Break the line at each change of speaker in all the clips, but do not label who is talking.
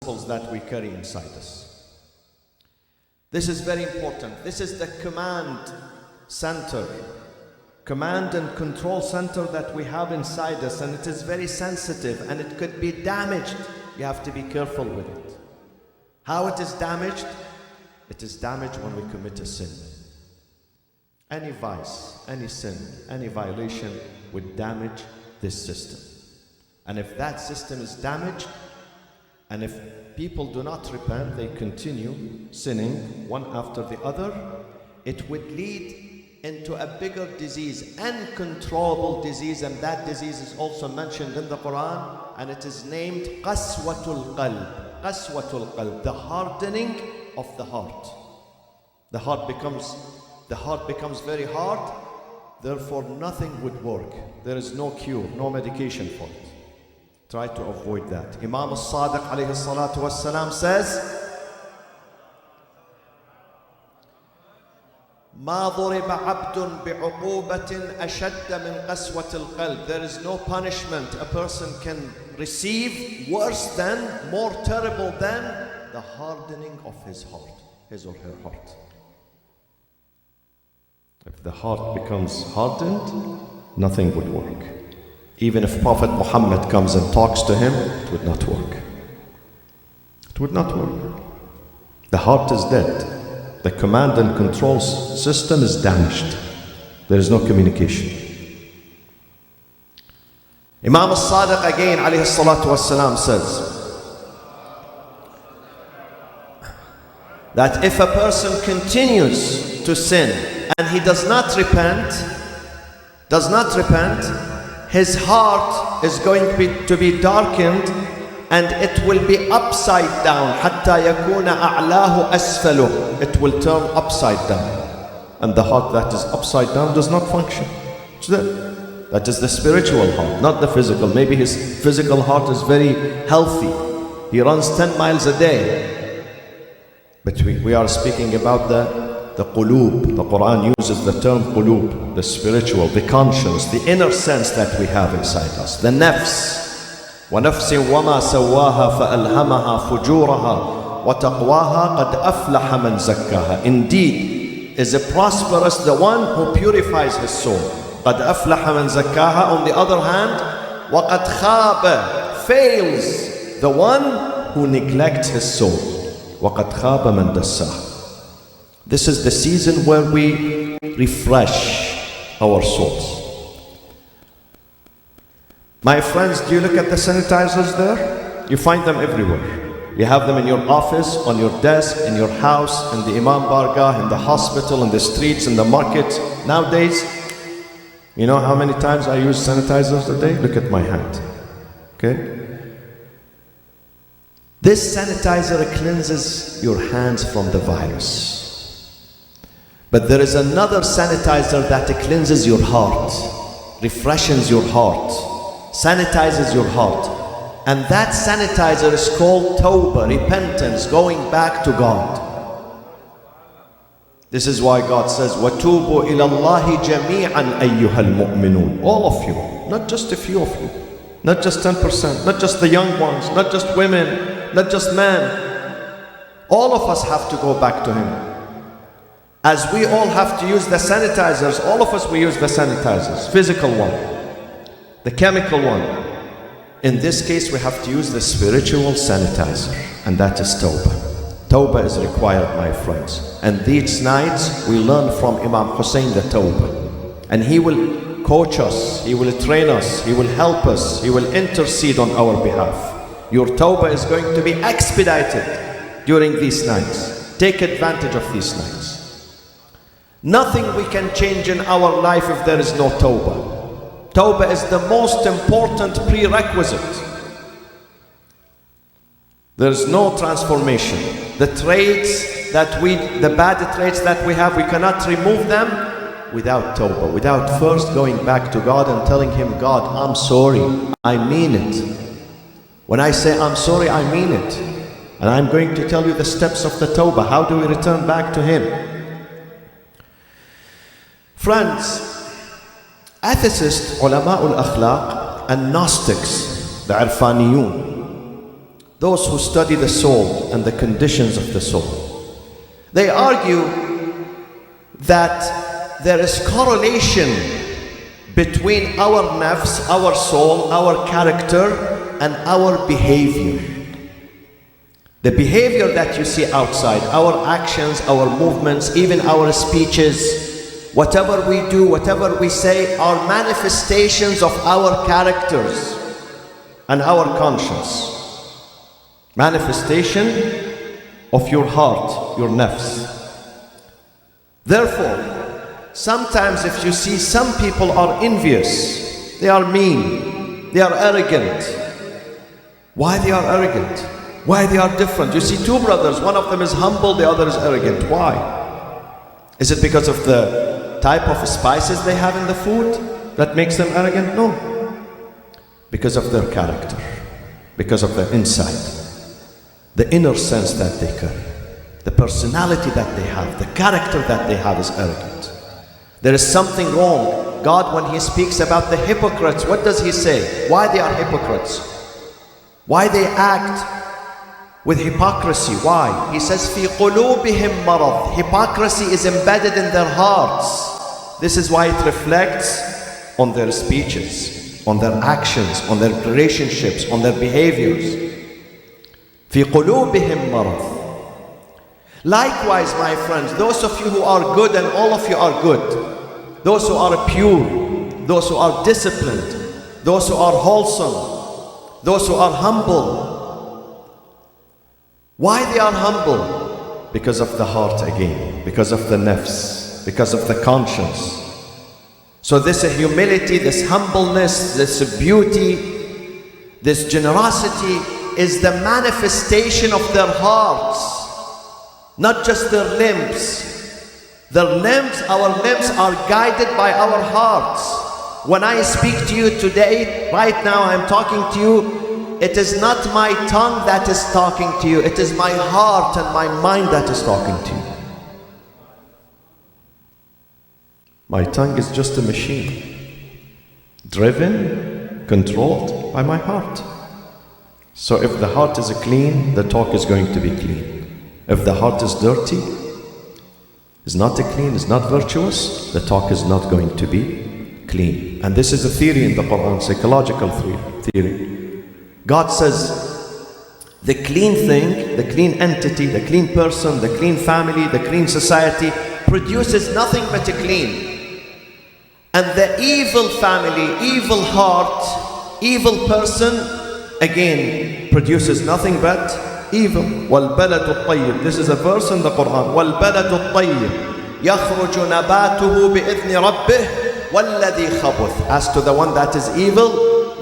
that we carry inside us. This is very important. This is the command center, command and control center that we have inside us, and it is very sensitive and it could be damaged. You have to be careful with it. How it is damaged? It is damaged when we commit a sin. Any vice, any sin, any violation would damage this system. And if that system is damaged, and if people do not repent, they continue sinning one after the other, it would lead into a bigger disease, uncontrollable disease, and that disease is also mentioned in the Quran, and it is named Qaswatul Qalb. Qaswatul Qalb, the hardening of the heart. The heart becomes very hard, therefore nothing would work. There is no cure, no medication for it. Try to avoid that. Imam al-Sadiq alayhi salatu wassalam says, ما ضرب عبد بعقوبة أشد من قسوة القلب. There is no punishment a person can receive worse than, more terrible than the hardening of his heart, his or her heart. If the heart becomes hardened, nothing would work. Even if Prophet Muhammad comes and talks to him, it would not work. It would not work. The heart is dead. The command and control system is damaged. There is no communication. Imam al-Sadiq again, alayhi salatu wassalam, says that if a person continues to sin and he does not repent, his heart is going to be darkened, and it will be upside down. حتى يكون أعلاه أسفله. It will turn upside down. And the heart that is upside down does not function. It's that. That is the spiritual heart, not the physical. Maybe his physical heart is very healthy. He runs 10 miles a day. But we are speaking about the qulub. The Quran uses the term qulub, the spiritual, the conscience, the inner sense that we have inside us, the nafs. وَنَفْسٍ وَمَا سَوَّاهَا فَأَلْهَمَهَا فُجُورَهَا وَتَقْوَاهَا قَدْ أَفْلَحَ مَنْ زَكَّاهَا. Indeed, is a prosperous the one who purifies his soul. قَدْ أَفْلَحَ مَنْ زَكَّاهَا. On the other hand, وَقَدْ خَابَ, fails the one who neglects his soul. وَقَدْ خَابَ مَنْ دَسَّاهَا. This is the season where we refresh our souls. My friends, do you look at the sanitizers there? You find them everywhere. You have them in your office, on your desk, in your house, in the Imam Bargah, in the hospital, in the streets, in the market. Nowadays, you know how many times I use sanitizers a day? Look at my hand. Okay? This sanitizer cleanses your hands from the virus. But there is another sanitizer that cleanses your heart, refreshes your heart, sanitizes your heart. And that sanitizer is called tawbah, repentance, going back to God. This is why God says, وَتُوبُوا إِلَى اللَّهِ جَمِيعًا أَيُّهَا الْمُؤْمِنُونَ. All of you, not just a few of you, not just 10%, not just the young ones, not just women, not just men. All of us have to go back to Him. As we all have to use the sanitizers, all of us, we use the sanitizers, physical one, the chemical one. In this case, we have to use the spiritual sanitizer, and that is tawbah. Tawbah is required, my friends. And these nights, we learn from Imam Hussein the tawbah. And he will coach us, he will train us, he will help us, he will intercede on our behalf. Your tawbah is going to be expedited during these nights. Take advantage of these nights. Nothing we can change in our life if there is no tawbah. Tawbah is the most important prerequisite. There is no transformation. The traits that the bad traits that we have, we cannot remove them without tawbah, without first going back to God and telling Him, God, I'm sorry, I mean it. When I say I'm sorry, I mean it. And I'm going to tell you the steps of the tawbah. How do we return back to Him? Friends, atheists, ulama al-akhlaq, and Gnostics, the Irfaniyun, those who study the soul and the conditions of the soul, they argue that there is correlation between our nafs, our soul, our character, and our behavior. The behavior that you see outside, our actions, our movements, even our speeches, whatever we do, whatever we say, are manifestations of our characters and our conscience. Manifestation of your heart, your nafs. Therefore, sometimes if you see some people are envious, they are mean, they are arrogant. Why they are arrogant? Why they are different? You see two brothers, one of them is humble, the other is arrogant. Why? Is it because of the type of spices they have in the food that makes them arrogant? No. Because of their character, because of their inside, the inner sense that they carry, the personality that they have, the character that they have is arrogant. There is something wrong. God, when He speaks about the hypocrites, what does He say? Why they are hypocrites? Why they act with hypocrisy? Why? He says, فِي قُلُوبِهِمْ مَرَضٍ. Hypocrisy is embedded in their hearts. This is why it reflects on their speeches, on their actions, on their relationships, on their behaviors. فِي قُلُوبِهِمْ مَرَضٍ. Likewise, my friends, those of you who are good, and all of you are good, those who are pure, those who are disciplined, those who are wholesome, those who are humble. Why they are humble? Because of the heart again, because of the nafs, because of the conscience. So this humility, this humbleness, this beauty, this generosity is the manifestation of their hearts. Not just their limbs. Their limbs, our limbs are guided by our hearts. When I speak to you today, right now I'm talking to you, it is not my tongue that is talking to you, it is my heart and my mind that is talking to you. My tongue is just a machine, driven, controlled by my heart. So if the heart is clean, the talk is going to be clean. If the heart is dirty, is not clean, is not virtuous, the talk is not going to be clean. And this is a theory in the Quran, psychological theory. God says, the clean thing, the clean entity, the clean person, the clean family, the clean society produces nothing but a clean. And the evil family, evil heart, evil person, again, produces nothing but evil. وَالْبَلَدُ الطَّيِّبُ. This is a verse in the Quran. وَالْبَلَدُ الطَّيِّبُ يَخْرُجُ نَبَاتُهُ بِإِذْنِ رَبِّهِ وَالَّذِي خَبُث. As to the one that is evil,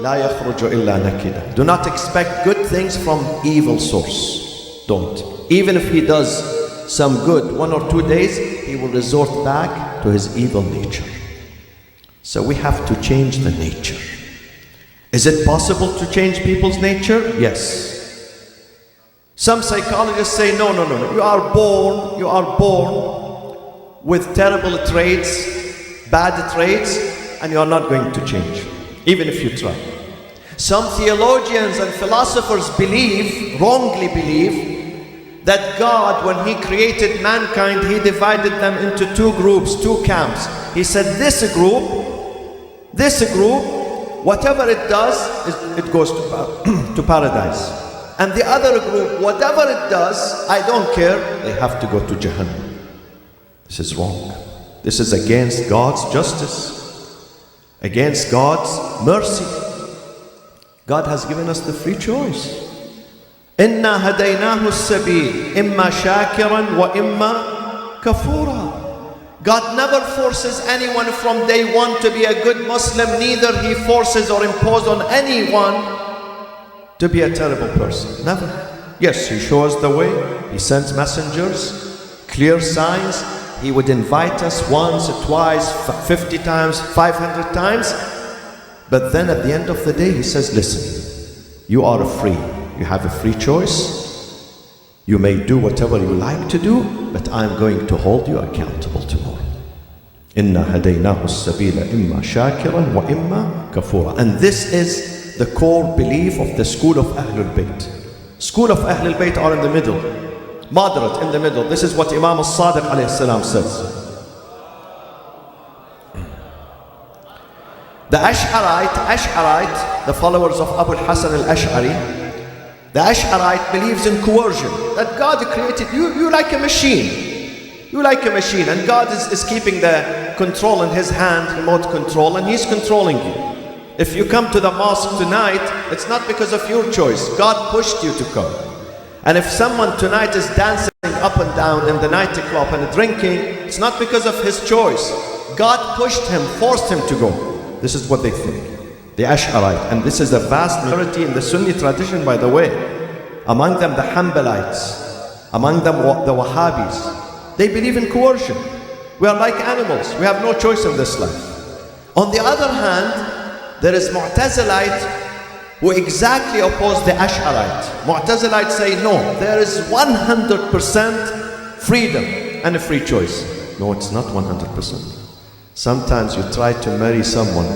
لَا يَخْرُجُ إِلَّا نَكِدًا. Do not expect good things from evil source. Don't. Even if he does some good 1 or 2 days, he will resort back to his evil nature. So we have to change the nature. Is it possible to change people's nature? Yes. Some psychologists say, no. You are born with terrible traits, bad traits, and you are not going to change, even if you try. Some theologians and philosophers wrongly believe, that God, when He created mankind, He divided them into 2 groups, 2 camps. He said, this group, whatever it does, it goes to paradise. And the other group, whatever it does, I don't care, they have to go to Jahannam. This is wrong. This is against God's justice, against God's mercy. God has given us the free choice. إِنَّا هَدَيْنَاهُ السَّبِيلِ إِمَّا شَاكِرًا وَإِمَّا كَفُورًا. God never forces anyone from day one to be a good Muslim, neither He forces or imposes on anyone to be a terrible person. Never. Yes, He shows the way, He sends messengers, clear signs. He would invite us once, twice, 50 times, 500 times. But then at the end of the day, He says, listen, you are free. You have a free choice. You may do whatever you like to do, but I'm going to hold you accountable tomorrow. إِنَّا هَدَيْنَاهُ السَّبِيلَ إِمَّا شَاكِرًا وَإِمَّا كَفُورًا. And this is the core belief of the school of Ahlul Bayt. School of Ahlul Bayt are in the middle, moderate in the middle. This is what Imam al-Sadiq alayhi salam says. The Ash'arite, the followers of Abu al-Hasan al-Ash'ari, the Ash'arite believes in coercion, that God created you like a machine. You like a machine, and God is keeping the control in His hand, remote control, and He's controlling you. If you come to the mosque tonight, it's not because of your choice. God pushed you to come. And if someone tonight is dancing up and down in the nightclub and drinking, it's not because of his choice. God pushed him, forced him to go. This is what they think, the Ash'arite. And this is a vast majority in the Sunni tradition, by the way. Among them the Hanbalites, among them the Wahhabis. They believe in coercion. We are like animals. We have no choice in this life. On the other hand, there is Mu'tazilite who exactly oppose the Ash'arite. Mu'tazilites say no, there is 100% freedom and a free choice. No, it's not 100%. Sometimes you try to marry someone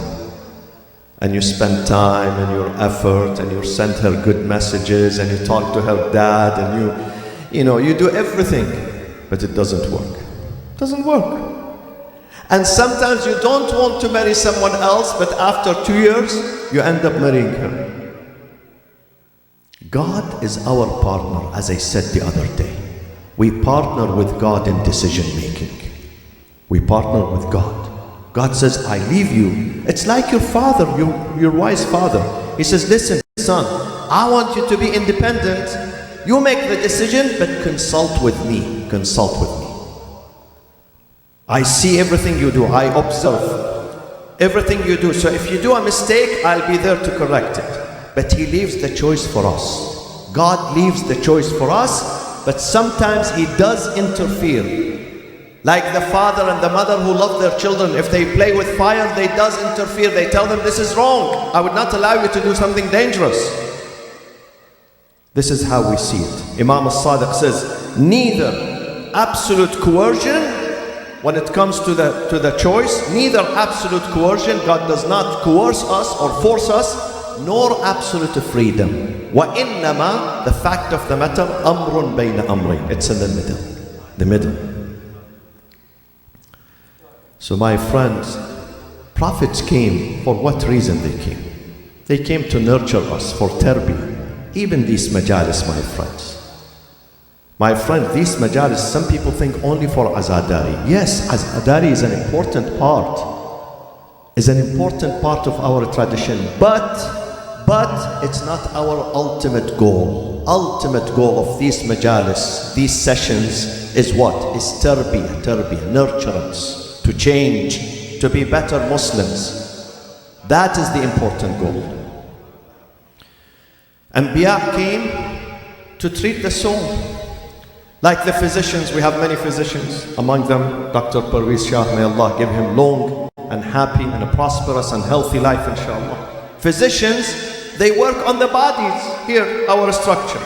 and you spend time and your effort and you send her good messages and you talk to her dad and you do everything, but it doesn't work. It doesn't work. And sometimes you don't want to marry someone else, but after 2 years, you end up marrying her. God is our partner, as I said the other day. We partner with God in decision making. We partner with God. God says, I leave you. It's like your father, your wise father. He says, listen, son, I want you to be independent. You make the decision, but consult with me. Consult with me. I see everything you do. I observe everything you do. So if you do a mistake, I'll be there to correct it. But He leaves the choice for us. God leaves the choice for us, but sometimes He does interfere. Like the father and the mother who love their children, if they play with fire, they does interfere. They tell them, this is wrong. I would not allow you to do something dangerous. This is how we see it. Imam al-Sadiq says, neither absolute coercion when it comes to the choice, neither absolute coercion, God does not coerce us or force us, nor absolute freedom. وَإِنَّمَا, the fact of the matter, أَمْرٌ بَيْنَ أَمْرٍ. It's in the middle. So my friends, prophets came, for what reason they came? They came to nurture us for tarbiyah. Even these majalis, my friends. My friend, these majalis, some people think only for azadari. Yes, azadari is an important part. Is an important part of our tradition. But it's not our ultimate goal. Ultimate goal of these majalis, these sessions, is what? Is tarbiyah, nurturance. To change, to be better Muslims. That is the important goal. Anbiya came to treat the soul. Like the physicians, we have many physicians. Among them, Dr. Parvez Shah, may Allah give him long and happy and a prosperous and healthy life, inshallah. Physicians, they work on the bodies. Here, our structure.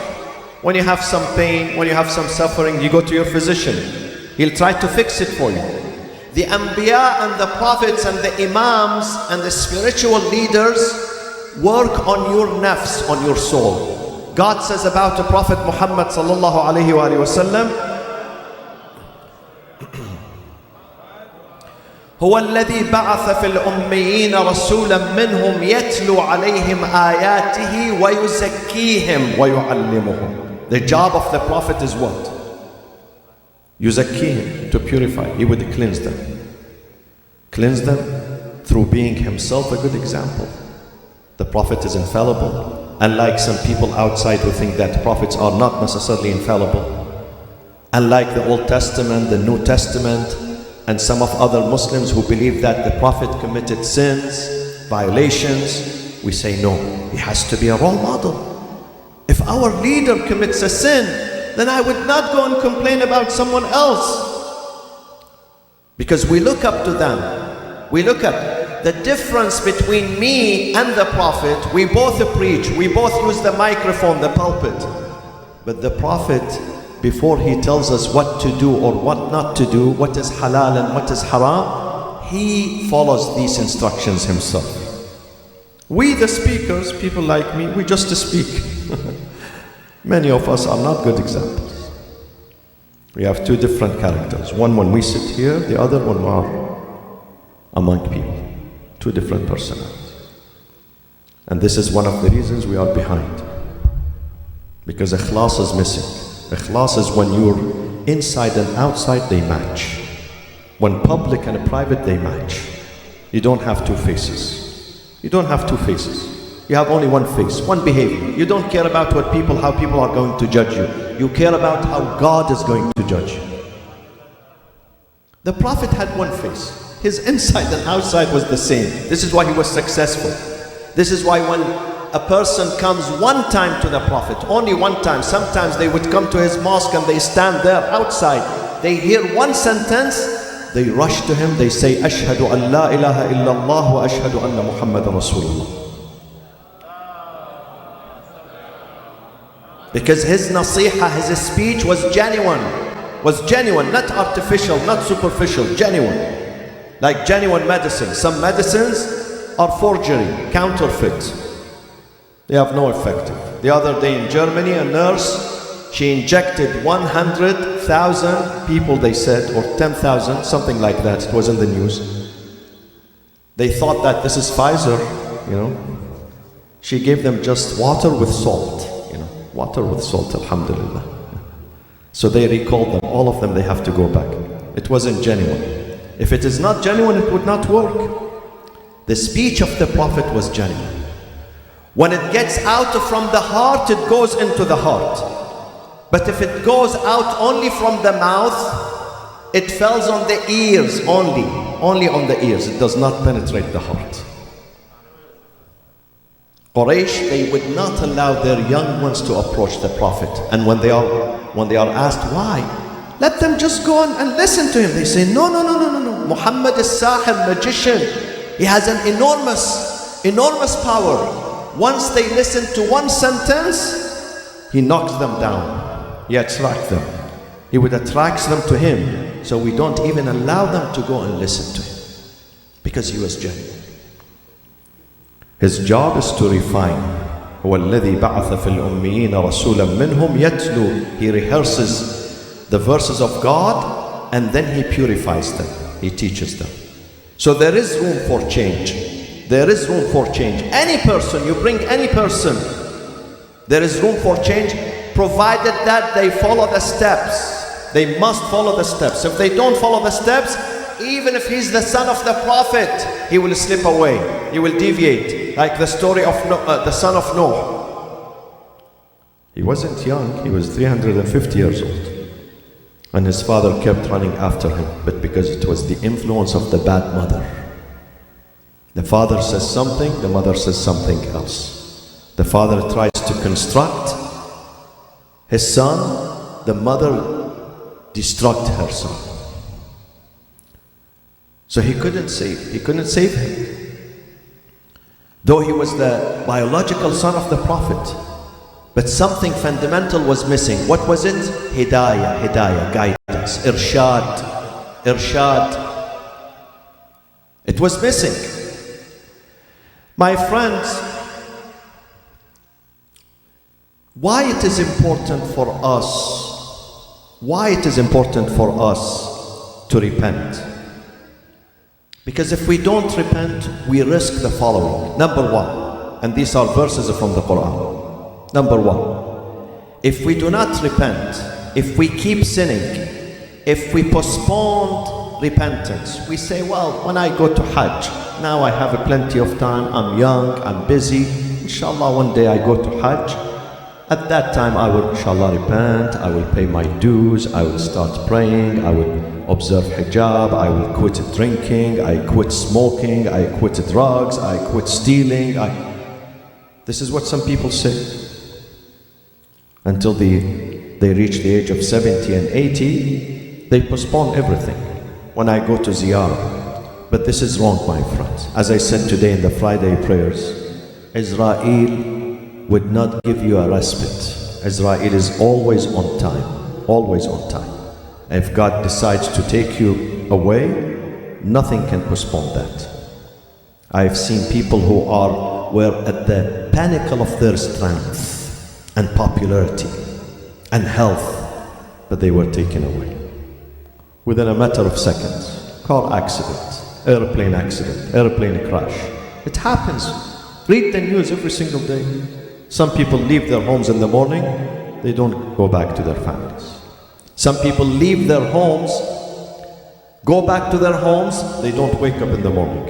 When you have some pain, when you have some suffering, you go to your physician. He'll try to fix it for you. The Anbiya and the Prophets and the Imams and the spiritual leaders work on your nafs, on your soul. God says about the Prophet Muhammad sallallahu alayhi wa sallam, هو الذي بعث في الأميين رسولا منهم يتلو عليهم آياته ويزكيهم ويعلمهم. The job of the Prophet is what? Yuzakkihim, to purify. He would cleanse them. Cleanse them through being himself a good example. The Prophet is infallible. Unlike some people outside who think that prophets are not necessarily infallible. Unlike the Old Testament, the New Testament, and some of other Muslims who believe that the Prophet committed sins, violations, we say no, he has to be a role model. If our leader commits a sin, then I would not go and complain about someone else. Because we look up to them. We look at the difference between me and the Prophet. We both preach, we both use the microphone, the pulpit. But the Prophet, before he tells us what to do or what not to do, what is halal and what is haram, he follows these instructions himself. We the speakers, people like me, we just speak. Many of us are not good examples. We have two different characters. One when we sit here, the other when we are among people. Two different personalities. And this is one of the reasons we are behind. Because ikhlas is missing. Ikhlas is when you're inside and outside, they match. When public and private, they match. You don't have two faces. You don't have two faces. You have only one face, one behavior. You don't care about how people are going to judge you. You care about how God is going to judge you. The Prophet had one face. His inside and outside was the same. This is why he was successful. This is why when a person comes one time to the Prophet, only one time, sometimes they would come to his mosque and they stand there outside. They hear one sentence, they rush to him, they say, Ashhadu an la ilaha illallah wa ashhadu anna Muhammadan Rasulullah. Because his nasiha, his speech was genuine, not artificial, not superficial, genuine. Like genuine medicine. Some medicines are forgery, counterfeit. They have no effect. The other day in Germany, a nurse, she injected 100,000 people, they said, or 10,000, something like that. It was in the news. They thought that this is Pfizer, you know. She gave them just water with salt. Water with salt, alhamdulillah. So they recalled them, all of them, they have to go back. It wasn't genuine. If it is not genuine, it would not work. The speech of the Prophet was genuine. When it gets out from the heart, it goes into the heart. But if it goes out only from the mouth, it falls on the ears only on the ears. It does not penetrate the heart. Quraysh, they would not allow their young ones to approach the Prophet. And when they are asked why, let them just go on and listen to him. They say, no. Muhammad is sahir, magician. He has an enormous power. Once they listen to one sentence, he knocks them down. He attracts them. He would attract them to him. So we don't even allow them to go and listen to him. Because he was genuine. His job is to refine. هو الذي بعث في الأميين رسولا منهم يتلو. He rehearses the verses of God and then he purifies them. He teaches them. So there is room for change. There is room for change. Any person, you bring any person, there is room for change, provided that they follow the steps. They must follow the steps. If they don't follow the steps, even if he's the son of the Prophet, he will slip away. He will deviate. Like the story of the son of Noah. He wasn't young. He was 350 years old. And his father kept running after him. But because it was the influence of the bad mother. The father says something, the mother says something else. The father tries to construct his son, the mother destruct her son. So he couldn't save him. Though he was the biological son of the Prophet. But something fundamental was missing. What was it? Hidayah, guidance, irshad. It was missing. My friends, why it is important for us to repent? Because if we don't repent, we risk the following. Number one, and these are verses from the Quran. Number one, if we do not repent, if we keep sinning, if we postpone repentance, we say, well, when I go to Hajj, now I have plenty of time, I'm young, I'm busy, inshallah one day I go to Hajj, at that time I will inshallah repent, I will pay my dues, I will start praying, I will observe hijab, I will quit drinking, I quit smoking, I quit drugs, I quit stealing. This is what some people say. Until they reach the age of 70 and 80, they postpone everything. When I go to ziyarah. But this is wrong, my friends. As I said today in the Friday prayers, Israel would not give you a respite. Israel is always on time, always on time. If God decides to take you away, nothing can postpone that. I've seen people who were at the pinnacle of their strength, and popularity and health, but they were taken away. Within a matter of seconds, car accident, airplane crash. It happens. Read the news every single day. Some people leave their homes in the morning, they don't go back to their families. Some people leave their homes, go back to their homes, they don't wake up in the morning.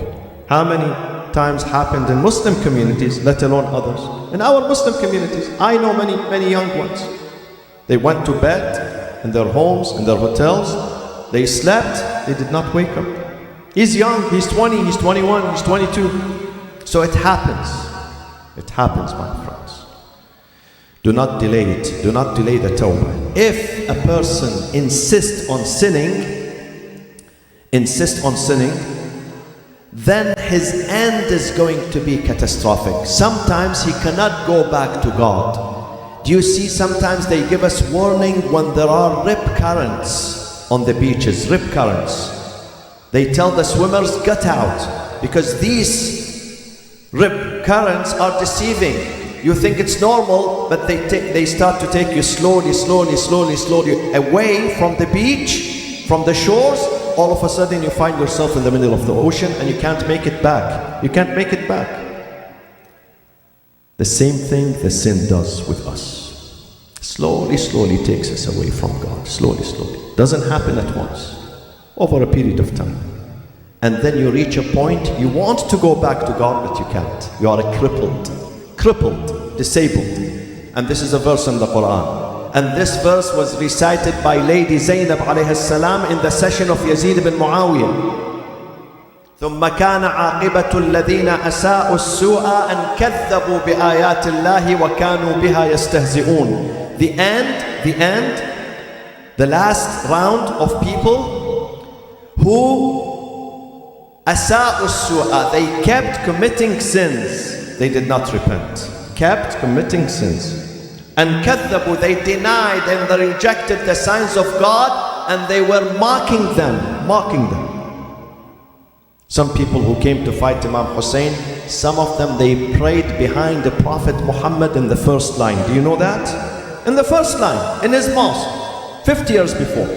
How many times happened in Muslim communities, let alone others? In our Muslim communities, I know many young ones. They went to bed in their homes, in their hotels, they slept, they did not wake up. He's young, he's 20, he's 21, he's 22. So it happens. It happens, my friends. Do not delay it. Do not delay the tawbah. If a person insists on sinning, then his end is going to be catastrophic. Sometimes he cannot go back to God. Do you see, sometimes they give us warning when there are rip currents on the beaches, rip currents. They tell the swimmers, get out, because these rip currents are deceiving. You think it's normal, but they start to take you slowly away from the beach, from the shores. All of a sudden you find yourself in the middle of the ocean and you can't make it back. You can't make it back. The same thing the sin does with us. Slowly takes us away from God. Slowly. Doesn't happen at once. Over a period of time. And then you reach a point, you want to go back to God, but you can't. You are crippled, disabled. And this is a verse in the Quran. And this verse was recited by Lady Zainab alayhi salam in the session of Yazid ibn Muawiyah. ثم كان عاقبة الذين أساءوا السوء أن كذبوا بآيات الله وكانوا بها يستهزئون. The end, the last round of people who أساءوا السوء, they kept committing sins, they did not repent, kept committing sins. And كذبوا, they denied and they rejected the signs of God, and they were mocking them. Some people who came to fight Imam Hussein, some of them, they prayed behind the Prophet Muhammad in the first line. Do you know that? In the first line, in his mosque, 50 years before.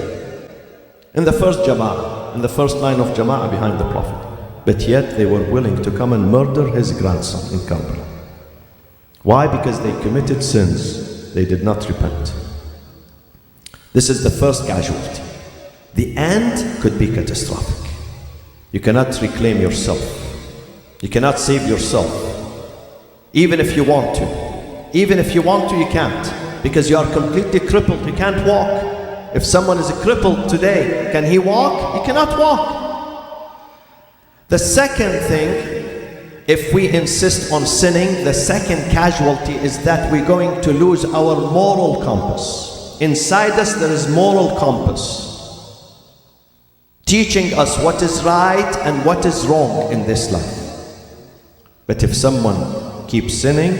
In the first Jama'ah, in the first line of Jama'ah behind the Prophet. But yet they were willing to come and murder his grandson in Karbala. Why? Because they committed sins. They did not repent. This is the first casualty. The end could be catastrophic. You cannot reclaim yourself. You cannot save yourself. Even if you want to. Even if you want to, you can't. Because you are completely crippled. You can't walk. If someone is crippled today, can he walk? He cannot walk. The second thing, if we insist on sinning, the second casualty is that we're going to lose our moral compass. Inside us there is moral compass, teaching us what is right and what is wrong in this life. But if someone keeps sinning,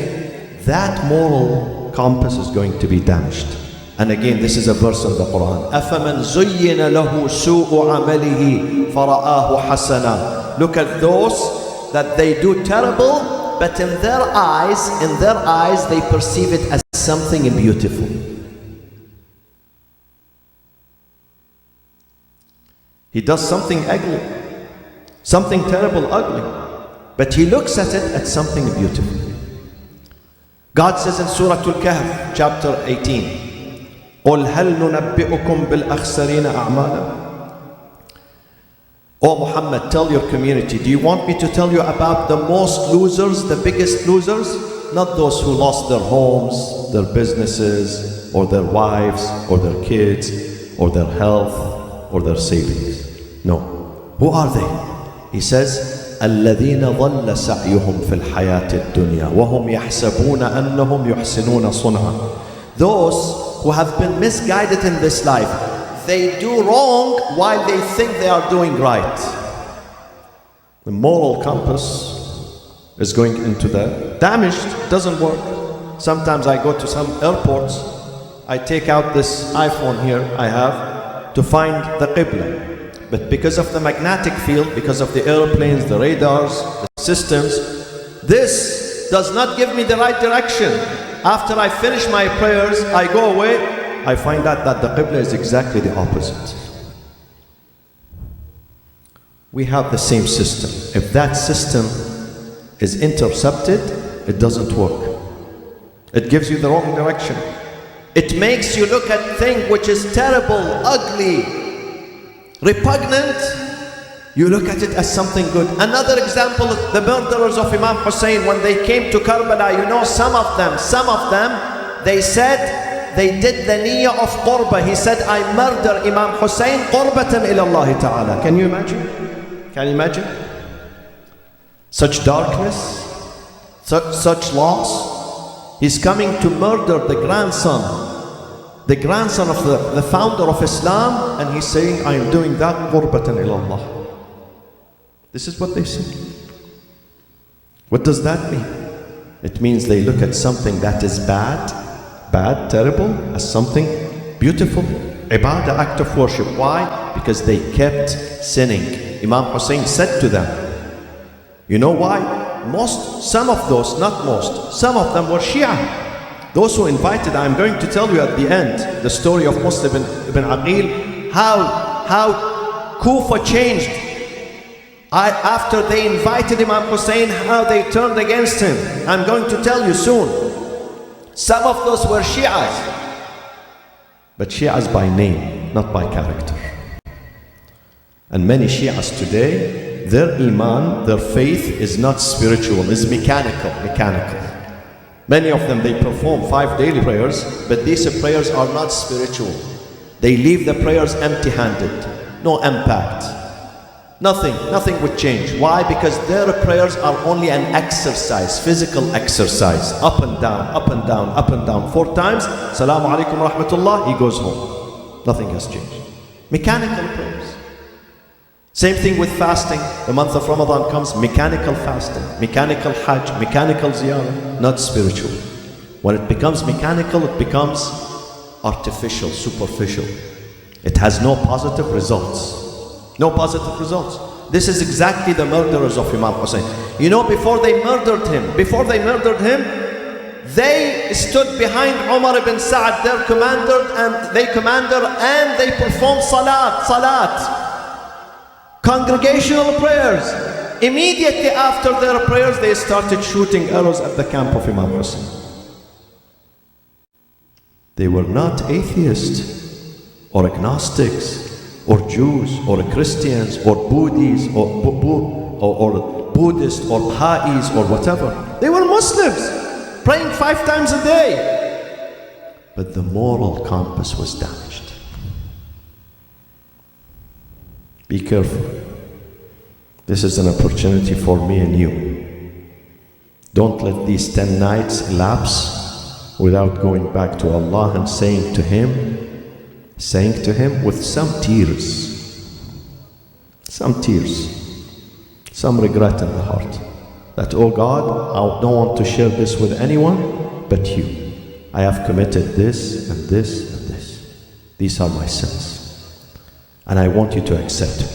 that moral compass is going to be damaged. And again, this is a verse in the Quran. أَفَمَنْ زُيِّنَ لَهُ سُوءُ عَمَلِهِ فَرَآهُ حَسَنًا. Look at those that they do terrible, but in their eyes they perceive it as something beautiful. He does something ugly, something terrible, ugly, but he looks at it as something beautiful. God says in Surah Al-Kahf, chapter 18, قُلْ هَلْ نُنَبِّئُكُمْ بِالْأَخْسَرِينَ أَعْمَالًا. Oh Muhammad, tell your community, do you want me to tell you about the most losers, the biggest losers? Not those who lost their homes, their businesses, or their wives, or their kids, or their health, or their savings. No. Who are they? He says, الَّذِينَ ضَلَّ سَعْيُهُمْ فِي الْحَيَاةِ الدُّنْيَا وَهُمْ يَحْسَبُونَ أَنَّهُمْ يُحْسِنُونَ صُنْعًا. Those who have been misguided in this life, they do wrong while they think they are doing right. The moral compass is going into the damaged, doesn't work. Sometimes I go to some airports, I take out this iPhone here I have to find the Qibla. But because of the magnetic field, because of the airplanes, the radars, the systems, this does not give me the right direction. After I finish my prayers, I go away, I find out that the Qibla is exactly the opposite. We have the same system. If that system is intercepted, it doesn't work. It gives you the wrong direction. It makes you look at things which is terrible, ugly, repugnant. You look at it as something good. Another example is the murderers of Imam Hussein. When they came to Karbala, you know, some of them, they said they did the niyyah of qurba. He said, I murder Imam Hussein qurbatan ila Allah ta'ala. Can you imagine? Can you imagine? Such darkness, such loss. He's coming to murder the grandson of the founder of Islam, and he's saying, I am doing that qurbatan ila Allah. This is what they say. What does that mean? It means they look at something that is bad, terrible, as something beautiful. Ibadah, act of worship. Why? Because they kept sinning. Imam Hussein said to them, you know why? Some of those, not most, some of them were Shia. Those who invited, I'm going to tell you at the end, the story of Muslim ibn Aqil, how Kufa changed. After they invited Imam Hussein, how they turned against him. I'm going to tell you soon. Some of those were Shias, but Shias by name, not by character. And many Shias today, their iman, their faith is not spiritual, it's mechanical. Many of them, they perform 5 daily prayers, but these prayers are not spiritual. They leave the prayers empty-handed, no impact. Nothing would change. Why? Because their prayers are only an exercise, physical exercise. Up and down, up and down, up and down. 4 times, Assalamu alaikum wa rahmatullah, he goes home. Nothing has changed. Mechanical prayers. Same thing with fasting. The month of Ramadan comes, mechanical fasting, mechanical hajj, mechanical ziyarah, not spiritual. When it becomes mechanical, it becomes artificial, superficial. It has no positive results. No positive results. This is exactly the murderers of Imam Hussein. You know, before they murdered him, they stood behind Umar ibn Sa'ad, their commander, and they performed salat. Congregational prayers. Immediately after their prayers, they started shooting arrows at the camp of Imam Hussein. They were not atheists or agnostics or Jews or Christians or Buddhists or Buddhists or Baha'is or whatever. They were Muslims praying 5 times a day. But the moral compass was damaged. Be careful. This is an opportunity for me and you. Don't let these 10 nights elapse without going back to Allah and saying to Him with some tears, some regret in the heart, that, oh God, I don't want to share this with anyone but you. I have committed this and this and this. These are my sins. And I want you to accept it.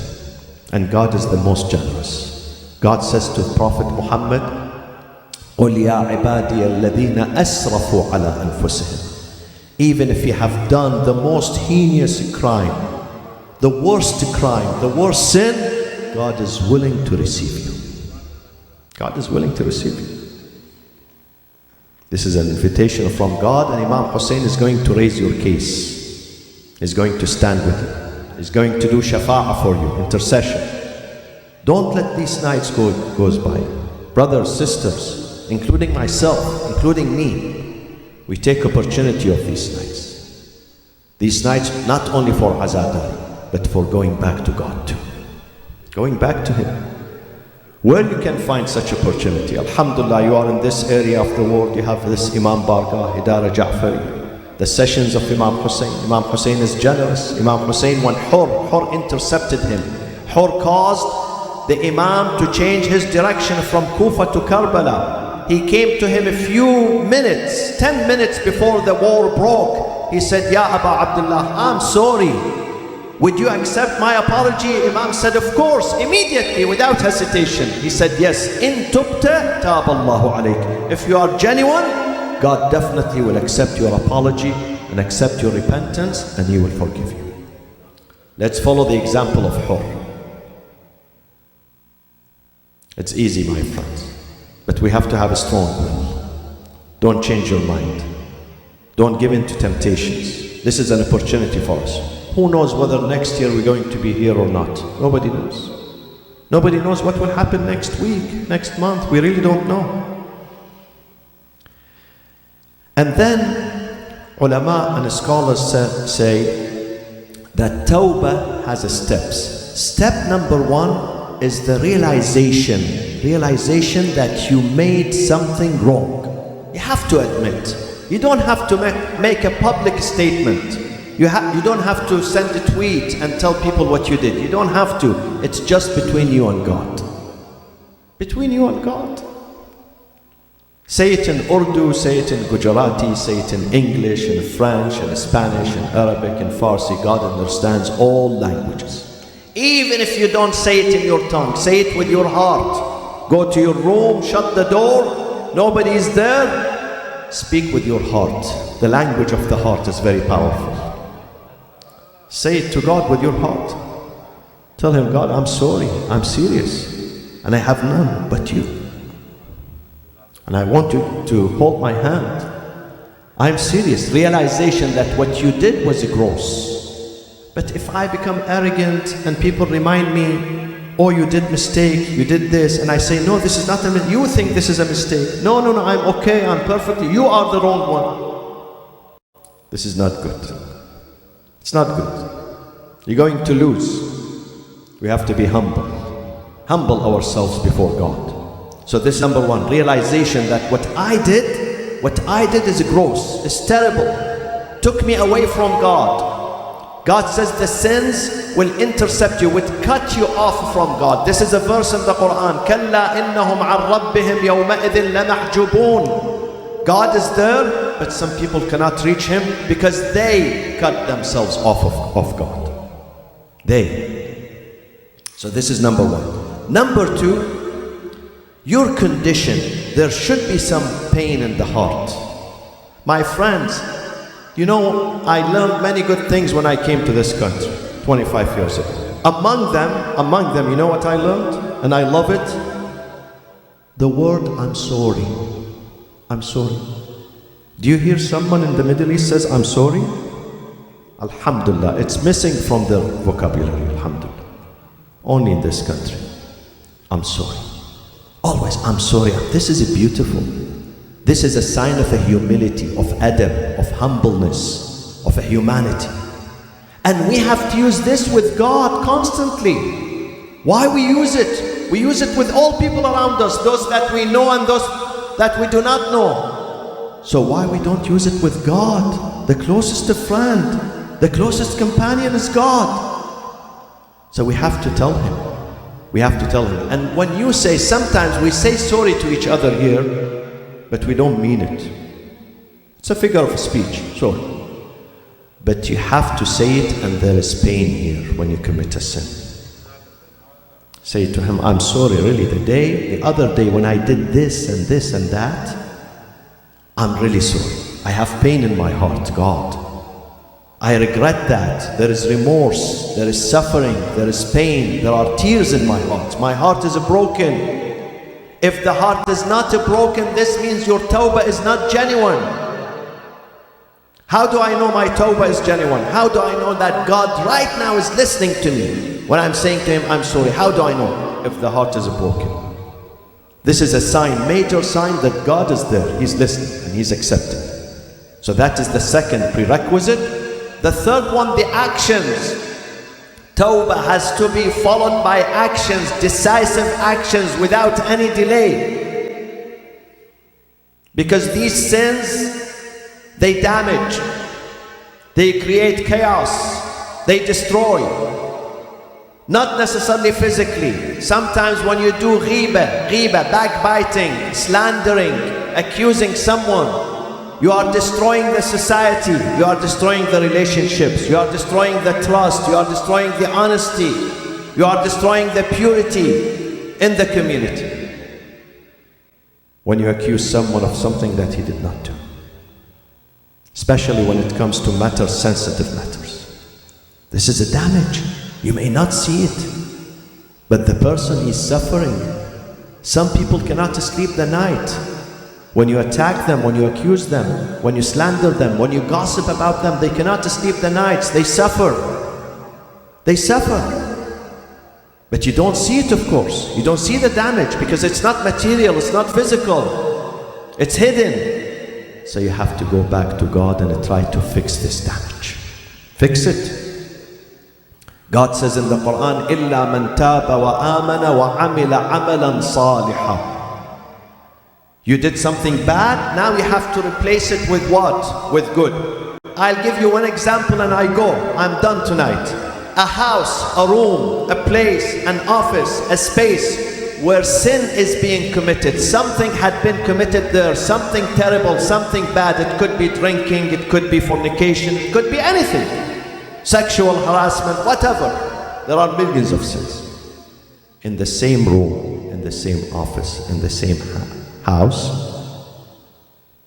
And God is the most generous. God says to Prophet Muhammad, قُلْ يَا عِبَادِيَ الَّذِينَ أَسْرَفُوا عَلَىٰ أَنفُسِهِمْ. Even if you have done the most heinous crime, the worst crime, the worst sin, God is willing to receive you. God is willing to receive you. This is an invitation from God, and Imam Hussein is going to raise your case. He's going to stand with you. He's going to do shafa'ah for you, intercession. Don't let these nights goes by. Brothers, sisters, including myself, including me, we take opportunity of these nights. These nights not only for Azadari, but for going back to God too. Going back to Him. Where you can find such opportunity? Alhamdulillah, you are in this area of the world. You have this Imam Bargah, Idara Ja'fari, the sessions of Imam Hussein. Imam Hussein is generous. Imam Hussein, when Hur intercepted him, Hur caused the Imam to change his direction from Kufa to Karbala. He came to him a few minutes, 10 minutes before the war broke. He said, Ya Aba Abdullah, I'm sorry. would you accept my apology? Imam said, of course, immediately, without hesitation. He said, yes, in tubta, tab Allahu alayk. If you are genuine, God definitely will accept your apology and accept your repentance, and He will forgive you. Let's follow the example of Hur. It's easy, my friends, but we have to have a strong will. Don't change your mind. Don't give in to temptations. This is an opportunity for us. Who knows whether next year we're going to be here or not? Nobody knows. Nobody knows what will happen next week, next month. We really don't know. And then ulama and scholars say that tawbah has steps. Step number one is the realization that you made something wrong. You have to admit. You don't have to make a public statement. You don't have to send a tweet and tell people what you did. You don't have to. It's just between you and God. Between you and God. Say it in Urdu, say it in Gujarati, say it in English, in French, in Spanish, in Arabic, in Farsi. God understands all languages. Even if you don't say it in your tongue, say it with your heart. Go to your room, shut the door, nobody is there. Speak with your heart. The language of the heart is very powerful. Say it to God with your heart. Tell Him, God, I'm sorry, I'm serious, and I have none but you. And I want you to hold my hand. I'm serious. Realization that what you did was gross. But if I become arrogant and people remind me, oh, you did mistake, you did this, and I say, no, this is not a mistake. You think this is a mistake. No, I'm okay, I'm perfectly. You are the wrong one. This is not good. It's not good. You're going to lose. We have to be humble. Humble ourselves before God. So this is number one, realization that what I did is gross, is terrible. Took me away from God. God says the sins will intercept you, will cut you off from God. This is a verse in the Quran. كَلَّا إِنَّهُمْ عَنْ رَبِّهِمْ يَوْمَئِذٍ لَمَحْجُوبُونَ. God is there, but some people cannot reach Him because they cut themselves off of God. So this is number one. Number two, your condition. There should be some pain in the heart. My friends, you know, I learned many good things when I came to this country 25 years ago. Among them, you know what I learned? And I love it? The word I'm sorry. I'm sorry. Do you hear someone in the Middle East says, I'm sorry? Alhamdulillah, it's missing from their vocabulary, alhamdulillah. Only in this country. I'm sorry. Always, I'm sorry. This is beautiful. This is a sign of a humility, of adab, of humbleness, of a humanity. And we have to use this with God constantly. Why we use it? We use it with all people around us, those that we know and those that we do not know. So why we don't use it with God? The closest friend, the closest companion is God. So we have to tell Him. We have to tell Him. And when you say, sometimes we say sorry to each other here, but we don't mean it. It's a figure of speech, sorry. But you have to say it, and there is pain here when you commit a sin. Say to Him, I'm sorry, really, the other day when I did this and this and that, I'm really sorry. I have pain in my heart, God. I regret that. There is remorse, there is suffering, there is pain, there are tears in my heart. My heart is broken. If the heart is not broken, this means your tawbah is not genuine. How do I know my tawbah is genuine? How do I know that God right now is listening to me when I'm saying to Him, I'm sorry? How do I know if the heart is broken? This is a sign, major sign that God is there. He's listening and He's accepting. So that is the second prerequisite. The third one, the actions. Tawbah has to be followed by actions, decisive actions without any delay. Because these sins, they damage, they create chaos, they destroy. Not necessarily physically. Sometimes when you do ghiba, backbiting, slandering, accusing someone, You are destroying the society. You are destroying the relationships. You are destroying the trust. You are destroying the honesty. You are destroying the purity in the community when you accuse someone of something that he did not do, especially when it comes to matters, sensitive matters. This is a damage. You may not see it, but the person is suffering. Some people cannot sleep the night. When you attack them, when you accuse them, when you slander them, when you gossip about them, they cannot sleep the nights. They suffer. They suffer. But you don't see it, of course. You don't see the damage because it's not material, it's not physical. It's hidden. So you have to go back to God and try to fix this damage. Fix it. God says in the Quran, إِلَّا مَنْ تَابَ وَآمَنَ وَعَمِلَ عَمَلًا صَالِحًا. You did something bad, now you have to replace it with what? With good. I'll give you one example and I go. I'm done tonight. A house, a room, a place, an office, a space where sin is being committed. Something had been committed there, something terrible, something bad. It could be drinking, it could be fornication, it could be anything. Sexual harassment, whatever. There are millions of sins. In the same room, in the same office, in the same house,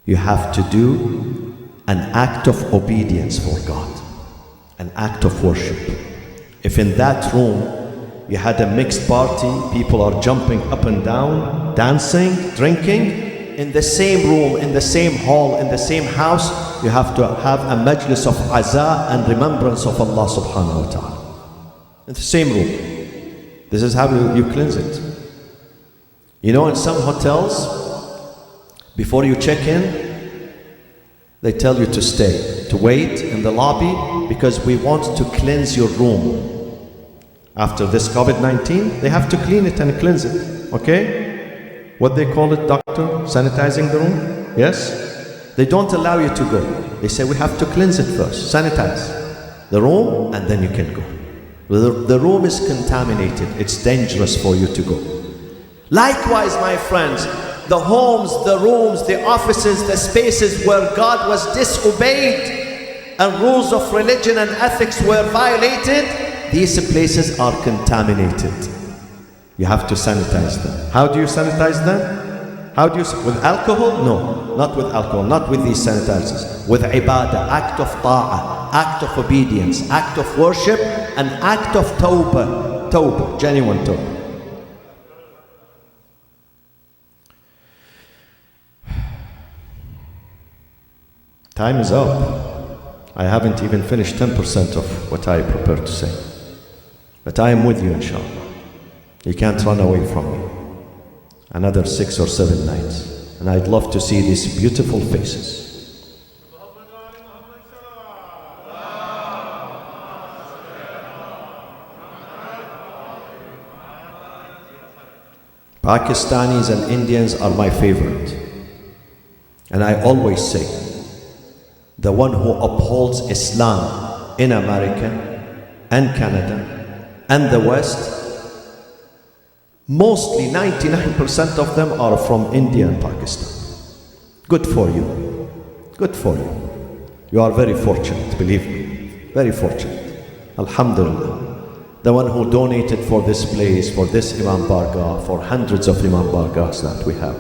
you have to do an act of obedience for God, an act of worship. If in that room you had a mixed party, people are jumping up and down, dancing, drinking, in the same room, in the same hall, in the same house, you have to have a majlis of aza and remembrance of Allah subhanahu wa ta'ala. In the same room. This is how you cleanse it. You know, in some hotels, before you check in, they tell you to stay, to wait in the lobby because we want to cleanse your room. After this COVID-19, they have to clean it and cleanse it, okay? What they call it, doctor? Sanitizing the room? Yes? They don't allow you to go. They say we have to cleanse it first, sanitize the room and then you can go. The room is contaminated, it's dangerous for you to go. Likewise, my friends, the homes, the rooms, the offices, the spaces where God was disobeyed and rules of religion and ethics were violated, these places are contaminated. You have to sanitize them. How do you sanitize them? How do you, with alcohol? No, not with alcohol, not with these sanitizers. With ibadah, act of ta'ah, act of obedience, act of worship, and act of tawbah, genuine tawbah. Time is up. I haven't even finished 10% of what I prepared to say. But I am with you, inshallah. You can't run away from me. Another 6 or 7 nights. And I'd love to see these beautiful faces. Pakistanis and Indians are my favorite. And I always say, the one who upholds Islam in America and Canada and the West, mostly 99% of them are from India and Pakistan. Good for you. Good for you. You are very fortunate, believe me. Very fortunate. Alhamdulillah. The one who donated for this place, for this Imam Bargah, for hundreds of Imam Bargahs that we have.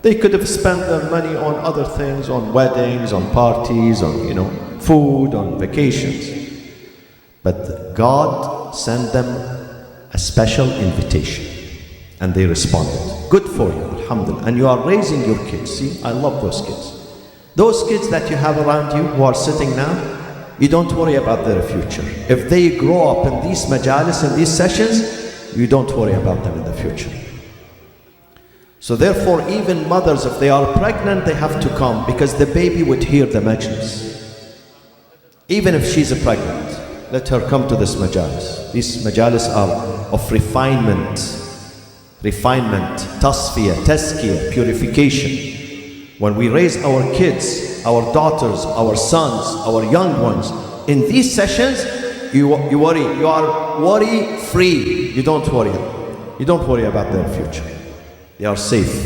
They could have spent their money on other things, on weddings, on parties, on food, on vacations. But God sent them a special invitation and they responded. Good for you, alhamdulillah. And you are raising your kids. See, I love those kids. Those kids that you have around you who are sitting now, you don't worry about their future. If they grow up in these majalis, in these sessions, you don't worry about them in the future. So therefore, even mothers, if they are pregnant, they have to come because the baby would hear the majlis. Even if she's pregnant, let her come to this majalis. These majalis are of refinement, tasfiyah, tazkiyah, purification. When we raise our kids, our daughters, our sons, our young ones, in these sessions, you worry, you are worry-free. You don't worry about their future. They are safe.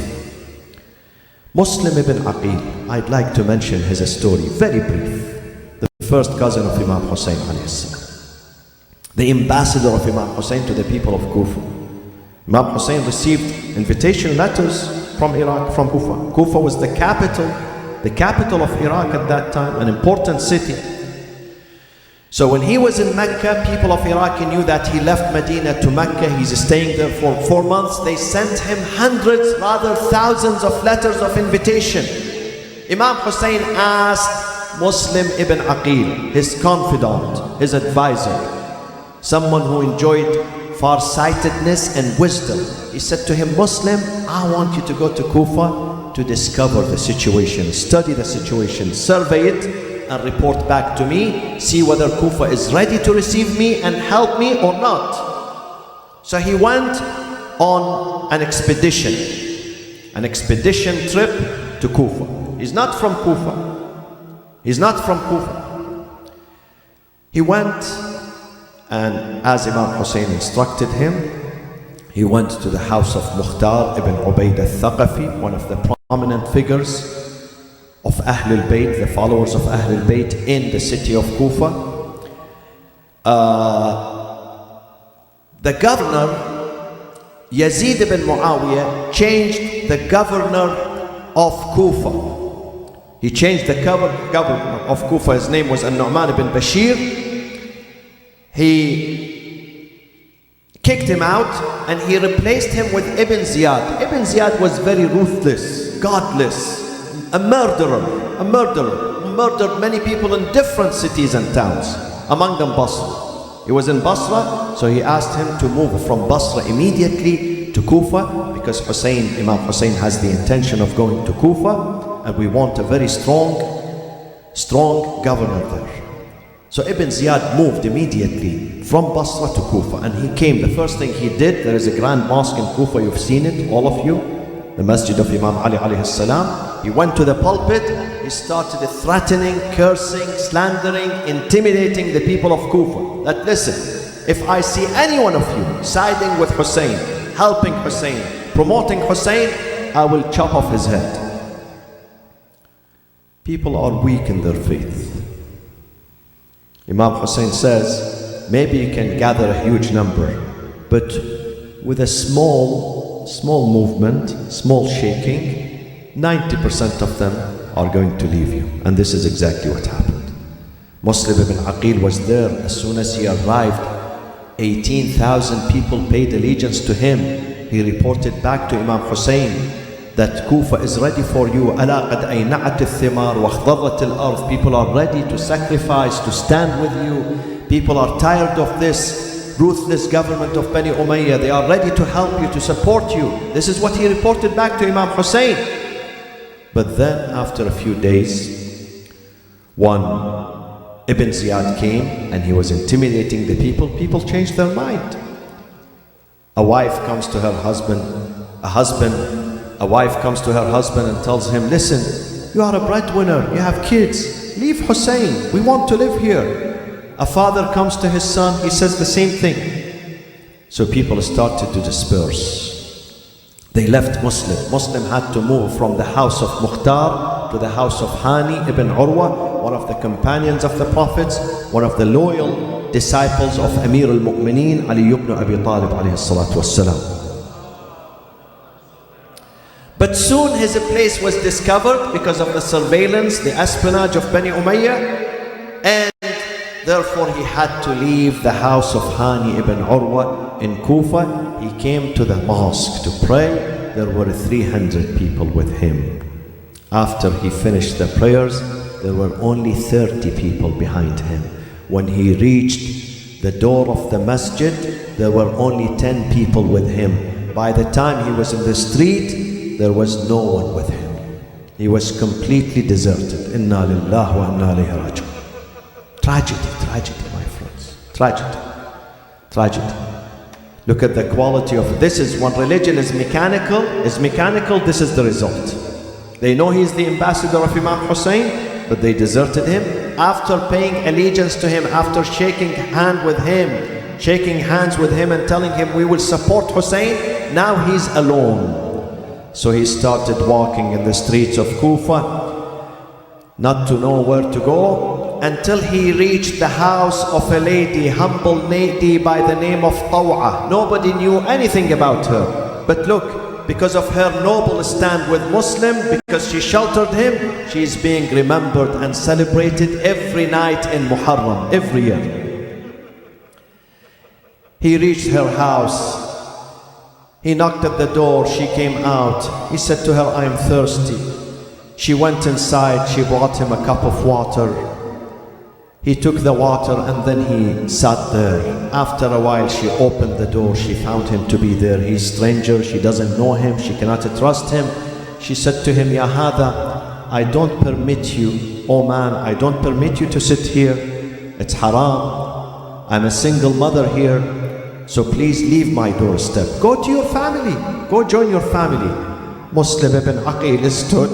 Muslim ibn Aqil, I'd like to mention his story, very brief. The first cousin of Imam Hussein alayhi salam. The ambassador of Imam Hussein to the people of Kufa. Imam Hussein received invitation letters from Iraq, from Kufa. Kufa was the capital of Iraq at that time, an important city. So when he was in Mecca, people of Iraq knew that he left Medina to Mecca. He's staying there for 4 months. They sent him hundreds, rather thousands of letters of invitation. Imam Hussein asked Muslim ibn Aqil, his confidant, his advisor, someone who enjoyed farsightedness and wisdom. He said to him, Muslim, I want you to go to Kufa to discover the situation, study the situation, survey it, and report back to me, see whether Kufa is ready to receive me and help me or not. So he went on an expedition trip to Kufa. He's not from Kufa. He went, and as Imam Hussein instructed him, he went to the house of Mukhtar ibn Ubayd al-Thaqafi, one of the prominent figures of Ahlul Bayt, the followers of Ahlul Bayt in the city of Kufa. The governor, Yazid ibn Muawiyah, changed the governor of Kufa. He changed the governor of Kufa. His name was An-Nu'man ibn Bashir. He kicked him out and he replaced him with Ibn Ziyad. Ibn Ziyad was very ruthless, godless, a murderer, who murdered many people in different cities and towns, among them Basra. He was in Basra, so he asked him to move from Basra immediately to Kufa, because Imam Hussein has the intention of going to Kufa, and we want a very strong governor there. So Ibn Ziyad moved immediately from Basra to Kufa, and he came. The first thing he did, there is a grand mosque in Kufa, you've seen it, all of you, the Masjid of Imam Ali alayhi salam. He went to the pulpit, he started threatening, cursing, slandering, intimidating the people of Kufa. That listen, if I see any one of you siding with Hussein, helping Hussein, promoting Hussein, I will chop off his head. People are weak in their faith. Imam Hussein says, maybe you can gather a huge number, but with a small movement, small shaking, 90% of them are going to leave you. And this is exactly what happened. Muslim ibn Aqil was there. As soon as he arrived, 18,000 people paid allegiance to him. He reported back to Imam Hussein that Kufa is ready for you. أَلَا قَدْ أَيْنَعَتِ الثِّمَارُ وَاخْضَرَّتِ الْأَرْضِ. People are ready to sacrifice, to stand with you. People are tired of this ruthless government of Bani Umayyah. They are ready to help you, to support you. This is what he reported back to Imam Hussein. But then after a few days, one Ibn Ziyad came and he was intimidating the people. People changed their mind. A wife comes to her husband, a wife comes to her husband and tells him, listen, you are a breadwinner, you have kids, leave Hussein, we want to live here. A father comes to his son, he says the same thing. So people started to disperse. They left Muslim. Muslim had to move from the house of Mukhtar to the house of Hani ibn Urwa, one of the companions of the Prophets, one of the loyal disciples of Amir al-Mu'mineen, Ali ibn Abi Talib alayhi salatu wassalam. But soon his place was discovered because of the surveillance, the espionage of Bani Umayyah, and therefore he had to leave the house of Hani ibn Urwa in Kufa. He came to the mosque to pray. There were 300 people with him. After he finished the prayers, there were only 30 people behind him. When he reached the door of the masjid, there were only 10 people with him. By the time he was in the street, there was no one with him. He was completely deserted. Inna lillahi wa inna ilayhi raji'un. Tragedy, my friends. Tragedy. Look at the quality of this. Is when religion is mechanical, this is the result. They know he's the ambassador of Imam Hussein, but they deserted him. After paying allegiance to him, after shaking hands with him and telling him we will support Hussein, now he's alone. So he started walking in the streets of Kufa, not to know where to go, until he reached the house of a lady, humble lady by the name of Taw'a. Nobody knew anything about her. But look, because of her noble stand with Muslim, because she sheltered him, she is being remembered and celebrated every night in Muharram, every year. He reached her house. He knocked at the door. She came out. He said to her, I am thirsty. She went inside. She brought him a cup of water. He took the water and then he sat there. After a while, she opened the door. She found him to be there. He's a stranger. She doesn't know him. She cannot trust him. She said to him, Ya Hada, I don't permit you, oh man, I don't permit you to sit here. It's haram. I'm a single mother here. So please leave my doorstep. Go to your family. Go join your family. Muslim ibn Aqil stood.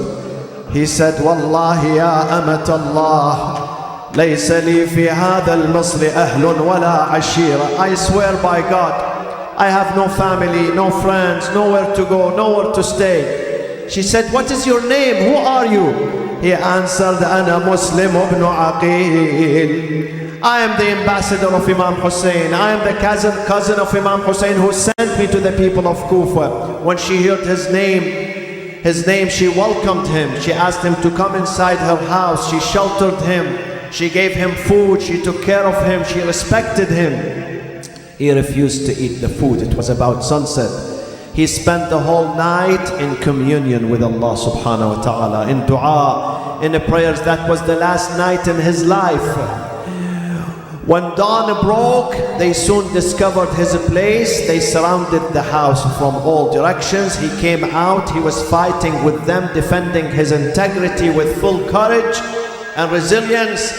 He said, Wallahi ya amat Allah, ليس لي في هذا المصر أهل ولا عشيرة. I swear by God, I have no family, no friends, nowhere to go, nowhere to stay. She said, what is your name? Who are you? He answered, أنا مسلم ابن عقيل. I am the ambassador of Imam Hussein. I am the cousin of Imam Hussein who sent me to the people of Kufa. When she heard his name, she welcomed him. She asked him to come inside her house. She sheltered him. She gave him food. She took care of him. She respected him. He refused to eat the food. It was about sunset. He spent the whole night in communion with Allah subhanahu wa ta'ala, in dua, in the prayers. That was the last night in his life. When dawn broke, they soon discovered his place. They surrounded the house from all directions. He came out. He was fighting with them, defending his integrity with full courage and resilience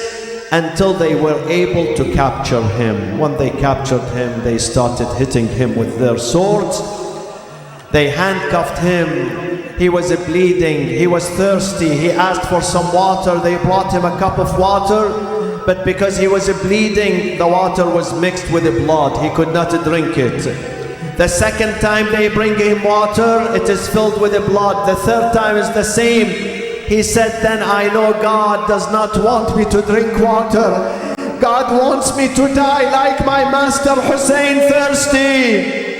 until they were able to capture him. When they captured him, they started hitting him with their swords. They handcuffed him. He was bleeding. He was thirsty. He asked for some water. They brought him a cup of water. But because he was bleeding, the water was mixed with blood. He could not drink it. The second time they bring him water, it is filled with blood. The third time is the same. He said, then I know God does not want me to drink water. God wants me to die like my master Hussein, thirsty.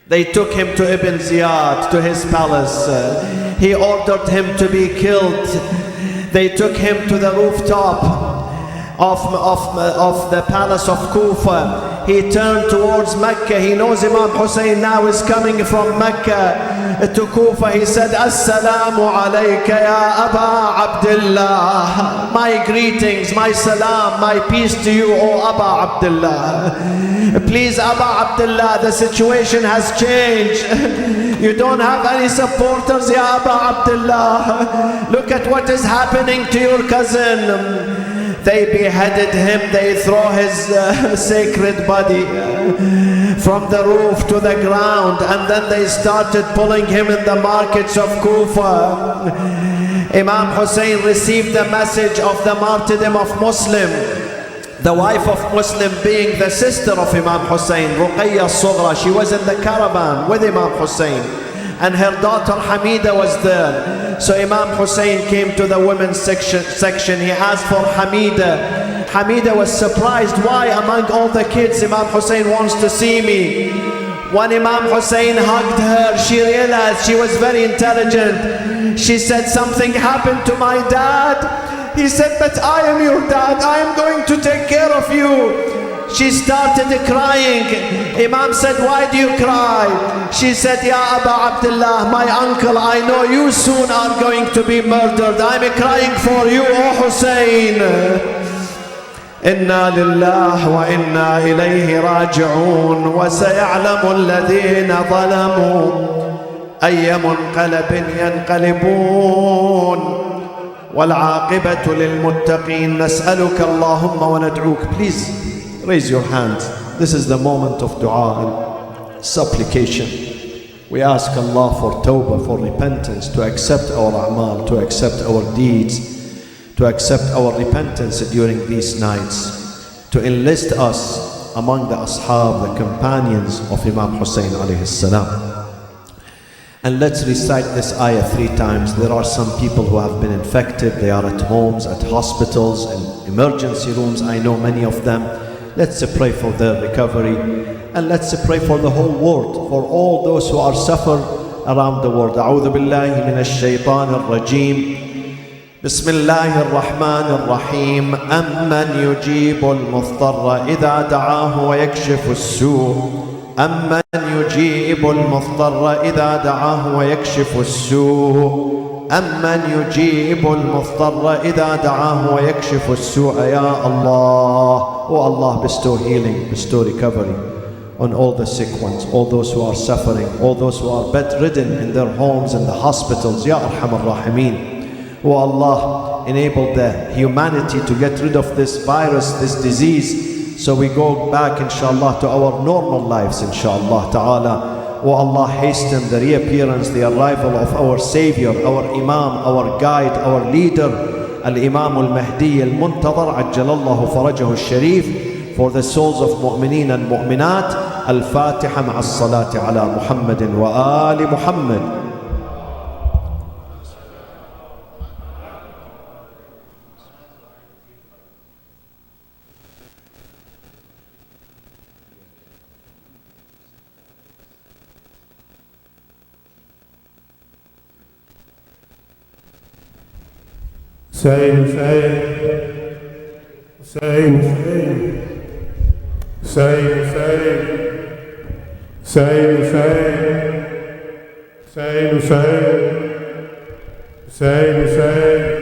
They took him to Ibn Ziyad, to his palace. He ordered him to be killed. They took him to the rooftop of the palace of Kufa. He turned towards Mecca. He knows Imam Hussein now is coming from Mecca to Kufa. He said, Assalamu alayka ya Aba Abdullah. My greetings, my salam, my peace to you, O Aba Abdullah. Please, Aba Abdullah, the situation has changed. You don't have any supporters, Ya Aba Abdullah. Look at what is happening to your cousin. They beheaded him. They throw his sacred body from the roof to the ground, and then they started pulling him in the markets of Kufa. Imam Hussein received the message of the martyrdom of Muslim. The wife of Muslim being the sister of Imam Hussein, Ruqayya al-Sughra, she was in the caravan with Imam Hussein, and her daughter Hamida was there. So Imam Hussein came to the women's section. He asked for Hamida. Hamida was surprised. Why, among all the kids, Imam Hussein wants to see me? When Imam Hussein hugged her, she realized she was very intelligent. She said, something happened to my dad. He said, but I am your dad. I am going to take care of you. She started crying. Imam said, why do you cry? She said, Ya Aba Abdullah, my uncle, I know you soon are going to be murdered. I'm crying for you, O Hussein. Inna lillah wa inna ilayhi raji'un wa saya'lamu alladhina zalamu ayya munqalabin yanqalibun. والعاقبة للمتقين نسألك اللهم وندعوك. Please raise your hand. This is the moment of dua and supplication. We ask Allah for tawbah, for repentance, to accept our a'mal, to accept our deeds, to accept our repentance during these nights, to enlist us among the ashab, the companions of Imam Hussein alayhi salam. And let's recite this ayah 3 times. There are some people who have been infected. They are at homes, at hospitals, and emergency rooms. I know many of them. Let's pray for their recovery. And let's pray for the whole world, for all those who are suffering around the world. أعوذ بالله من الشيطان الرجيم. بسم الله الرحمن الرحيم. أمن يجيب المضطر إذا دعاه ويكشف السوء. أمن يجيب المضطر إذا دعاه ويكشف السوء. أمن يجيب المضطر إذا دعاه ويكشف السوء. يا Allah. Oh Allah, bestow healing, bestow recovery on all the sick ones, all those who are suffering, all those who are bedridden in their homes and the hospitals. Ya Arhamar Rahimeen. Oh Allah, enable the humanity to get rid of this virus, this disease, so we go back inshallah to our normal lives inshallah ta'ala. Oh Allah, hasten the reappearance, the arrival of our Savior, our Imam, our guide, our leader, Al-Imam Al-Mahdi Al-Muntadhar, Ajjalallahu Farajahu Al-Sharif, for the souls of mu'mineen and mu'minat. Al-Fatiha ma'as salati ala Muhammadin wa ali Muhammad.
Hussein, Hussein, Hussein, Hussein, Hussein, Hussein, Hussein, Hussein,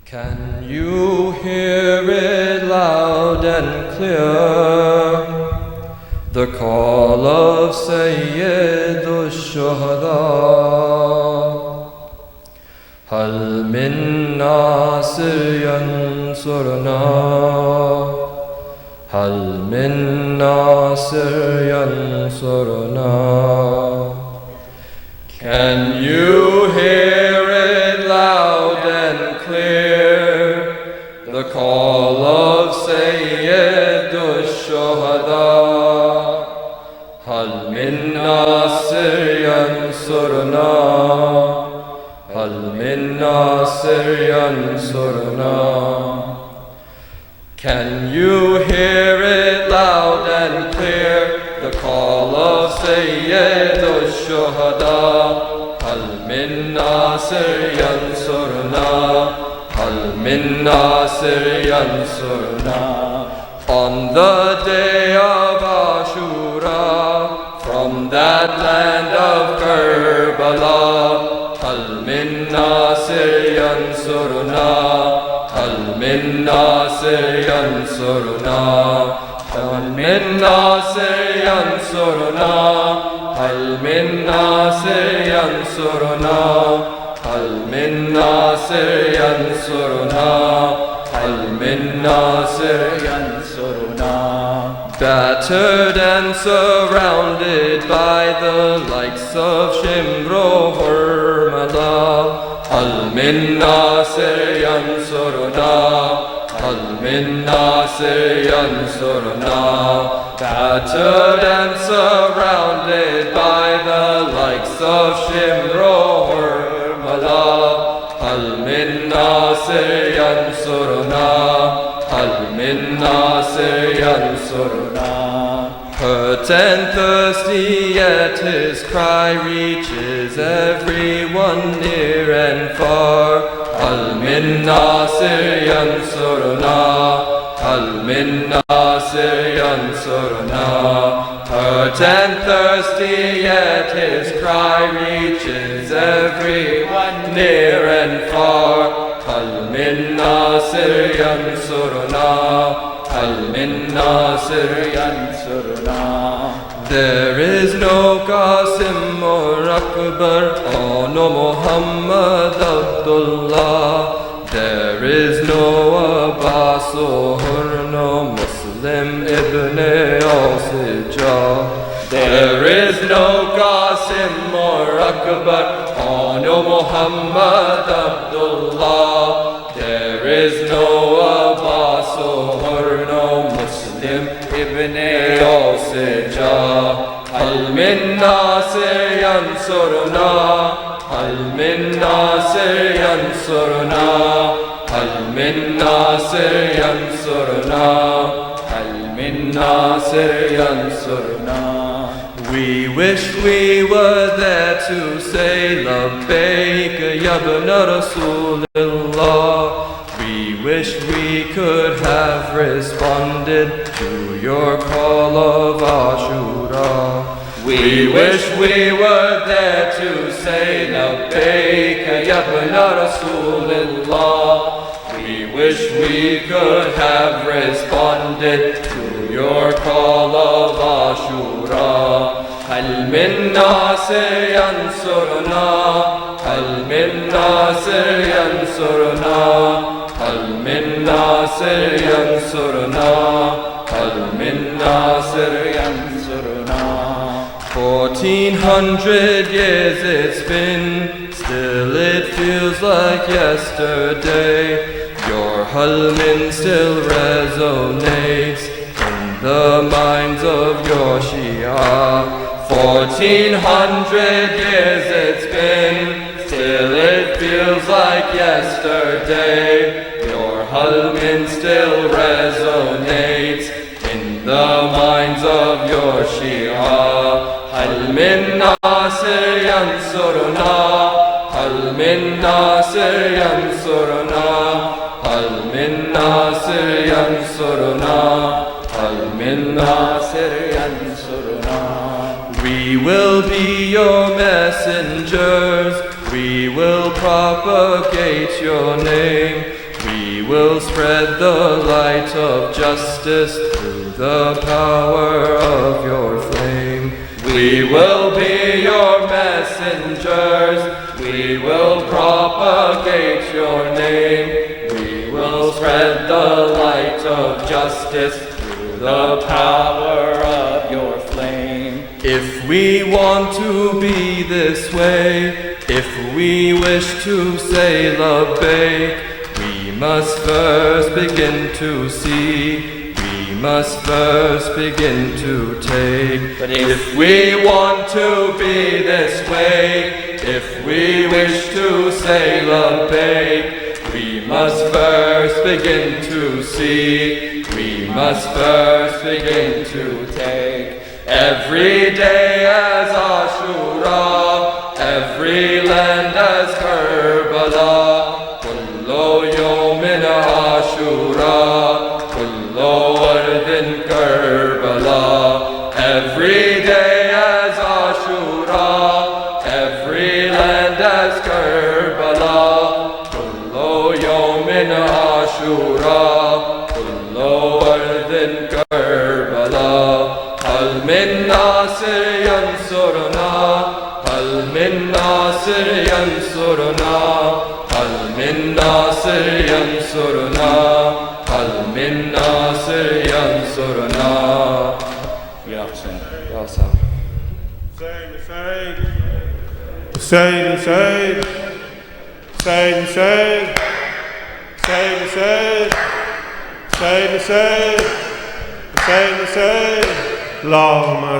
Can you hear it loud and clear? The call of Sayyid al-Shuhada. Hal min nasir yansurna? Hal min nasir yansurna? Can you hear it loud and clear? The call of Sayyid al-Shuhada. Hal min nasir yansurna? Hal min nasir yansurna? Can you hear it loud and clear? The call of Sayyid al-Shuhada. Hal min nasir yansurna? Hal min nasir yansurna? On the day of Ashura, from that land of Karbala, hal min nasir yansurna? Hal min nasir yansurna? Hal min nasir yansurna? Hal min nasir yansurna? Hal min nasir yansurna? Hal min nasir yansurna? Battered and surrounded by the likes of Shimro Hurmala, hal min nasir yansurna? Hal min nasir yansurna? Battered and surrounded by the likes of Shimro Hurmala, hal min nasir yansurna? Hal min nasir yansurna? Hurt and thirsty, yet his cry reaches everyone near and far. Hal min nasir yansurna? Hal min nasir yansurna? Hurt and thirsty, yet his cry reaches everyone near and far. Hal min nasir yansurna? Hal min nasir yansurna? There is no Qasim or Akbar, or no Muhammad Abdullah. There is no Abbas or no Muslim ibn Asij. no Qasim or Akbar, or no Muhammad Abdullah. There is no Abbas or no Muslim ibn Osija. هل من ناصر ينصرنا هل من ناصر ينصرنا هل من ناصر ينصرنا هل من ناصر ينصرنا. We wish we were there to say لبيك يا ابن رسول الله. We wish we could have responded to your call of Ashura. We wish we were there to say لبيك يا ابن رسول الله. We wish we could have responded to your call of Ashura. هل من ناصر ينصرنا هل من ناصر ينصرنا هل من ناصر ينصرنا هل من ناصر ينصرنا. 1400 years it's been, still it feels like yesterday. Your Hal-Min still resonates in the minds of your Shia. 1400 years it's been, still it feels like yesterday. Your Hal-Min still resonates in the minds of your Shia. هل من ناصر ينصرنا هل من ناصر ينصرنا هل من ناصر ينصرنا هل من ناصر ينصرنا. We will be your messengers, we will propagate your name, we will spread the light of justice through the power of your flame. We will be your messengers, we will propagate your name, we will spread the light of justice through the power of your flame. If we want to be this way, if we wish to say Labbaik, we must first begin to see, we must first begin to take. But if we want to be this way, if we wish to say Labbaik, we must first begin to see, we must first begin to take. Every day as Ashura, every land as Karbala, kullu yawmin Ashura, kullu wardin Karbala. Every day as Ashura, every land as Karbala, kullu yawmin Ashura, kullu wardin Karbala. هل من ناصر ينصرنا هل من ناصر ينصرنا هل من ناصر ينصرنا هل من ناصر ينصرنا. يا حسين يا سلام.
Hussein, Hussein, Hussein, Hussein, Hussein, Hussein, Hussein, Hussein, Hussein, Hussein, Hussein, Allahumma